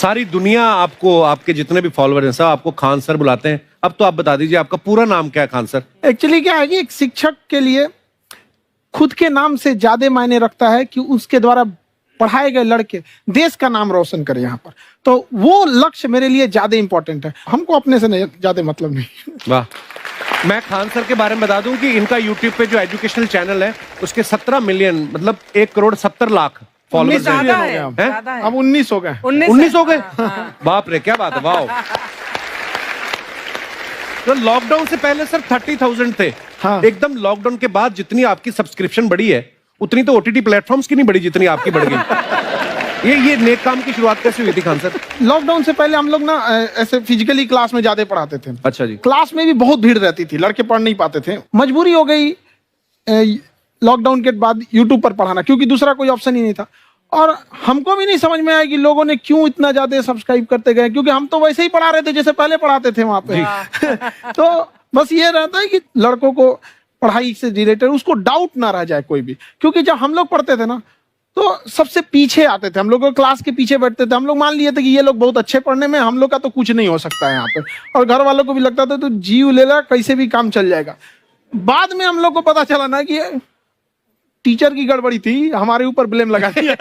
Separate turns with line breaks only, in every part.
सारी दुनिया आपको, आपके जितने भी फॉलोअर हैं सब आपको खान सर बुलाते हैं। अब तो आप बता दीजिए आपका पूरा नाम क्या है खान सर?
एक्चुअली क्या है कि एक शिक्षक के लिए खुद के नाम से ज्यादा मायने रखता है कि उसके द्वारा पढ़ाए गए लड़के देश का नाम रोशन करें यहाँ पर, तो वो लक्ष्य मेरे लिए ज्यादा इंपॉर्टेंट है। हमको अपने से नहीं ज्यादा मतलब नहीं।
वाह। मैं खान सर के बारे में बता दूं कि इनका यूट्यूब पे जो एजुकेशनल चैनल है उसके 17 मिलियन मतलब 1,70,00,000 फॉलोअर्स हैं।
अब 19 हो गए।
19 हो गए। बाप रे, क्या बात है, वाह। तो लॉकडाउन से पहले सर 30,000 थे।
हाँ।
एकदम लॉकडाउन के बाद जितनी आपकी सब्सक्रिप्शन बढ़ी है उतनी तो ओटीटी प्लेटफॉर्म्स की नहीं बढ़ी जितनी आपकी बढ़ गई। ये नेक काम की शुरुआत कैसे हुई थी खान सर?
लॉकडाउन से पहले हम लोग ना ऐसे फिजिकली क्लास में ज्यादा पढ़ाते थे।
अच्छा जी।
क्लास में भी बहुत भीड़ रहती थी, लड़के पढ़ नहीं पाते थे। मजबूरी हो गई लॉकडाउन के बाद यूट्यूब पर पढ़ाना, क्योंकि दूसरा कोई ऑप्शन ही नहीं था। और हमको भी नहीं समझ में आया कि लोगों ने क्यों इतना ज्यादा सब्सक्राइब करते गए, क्योंकि हम तो वैसे ही पढ़ा रहे थे जैसे पहले पढ़ाते थे वहां पे। तो बस ये रहता है कि लड़कों को पढ़ाई से रिलेटेड उसको डाउट ना रह जाए कोई भी, क्योंकि जब हम लोग पढ़ते थे ना तो सबसे पीछे आते थे, हम लोग क्लास के पीछे बैठते थे। हम लोग मान लिए थे कि ये लोग बहुत अच्छे पढ़ने में, हम लोग का तो कुछ नहीं हो सकता है यहाँ पे। और घर वालों को भी लगता था तो जीव ले ला, कैसे भी काम चल जाएगा। बाद में हम लोग को पता चला ना कि टीचर की गड़बड़ी थी, हमारे ऊपर ब्लेम लगा दिया।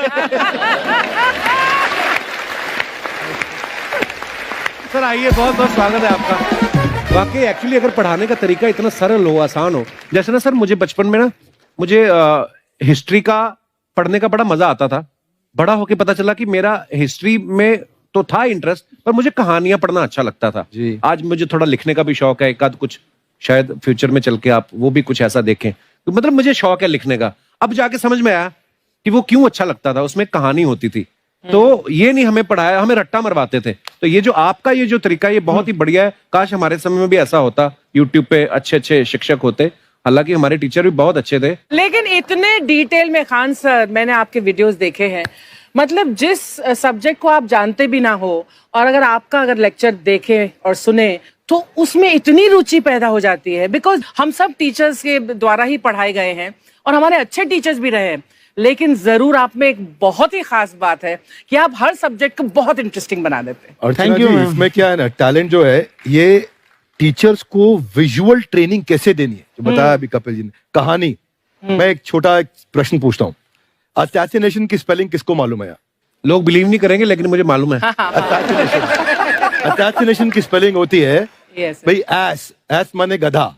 सर आइए, बहुत बहुत स्वागत है आपका। वाकई एक्चुअली अगर पढ़ाने का तरीका इतना सरल हो, आसान हो, जैसे ना सर मुझे बचपन में ना मुझे हिस्ट्री का पढ़ने का बड़ा मजा आता था। बड़ा होके पता चला कि मेरा हिस्ट्री में तो था इंटरेस्ट, पर मुझे कहानियां पढ़ना अच्छा लगता था जी। आज मुझे थोड़ा लिखने का भी शौक है, एक आध कुछ शायद फ्यूचर में चल के आप वो भी कुछ ऐसा देखें, तो मतलब मुझे शौक है लिखने का। अब जाके समझ में आया कि वो क्यों अच्छा लगता था, उसमें कहानी होती थी। तो ये नहीं हमें पढ़ाया, हमें रट्टा मरवाते थे। तो ये जो आपका ये जो तरीका है ये बहुत ही बढ़िया है। काश हमारे समय में भी ऐसा होता, यूट्यूब पे अच्छे अच्छे शिक्षक होते। हालांकि हमारे टीचर भी बहुत अच्छे थे,
लेकिन इतने डिटेल में खान सर मैंने आपके वीडियोस देखे हैं, मतलब जिस सब्जेक्ट को आप जानते भी ना हो और अगर लेक्चर देखें और सुने तो उसमें इतनी रुचि पैदा हो जाती है। बिकॉज हम सब टीचर्स के द्वारा ही पढ़ाए गए हैं और हमारे अच्छे टीचर्स भी रहे हैं, लेकिन जरूर आप में एक बहुत ही खास बात है कि आप हर सब्जेक्ट को बहुत इंटरेस्टिंग बना देते हैं।
और थैंक यू। इसमें क्या है ना, टैलेंट जो है ये टीचर्स को विजुअल ट्रेनिंग कैसे देनी है, जो बताया अभी कपिल जी ने। कहानी, मैं एक छोटा प्रश्न पूछता हूँ, असैसिनेशन की स्पेलिंग किसको मालूम है?
लोग बिलीव नहीं करेंगे लेकिन मुझे मालूम है।
असैसिनेशन की स्पेलिंग होती है भाई एस माने गधा,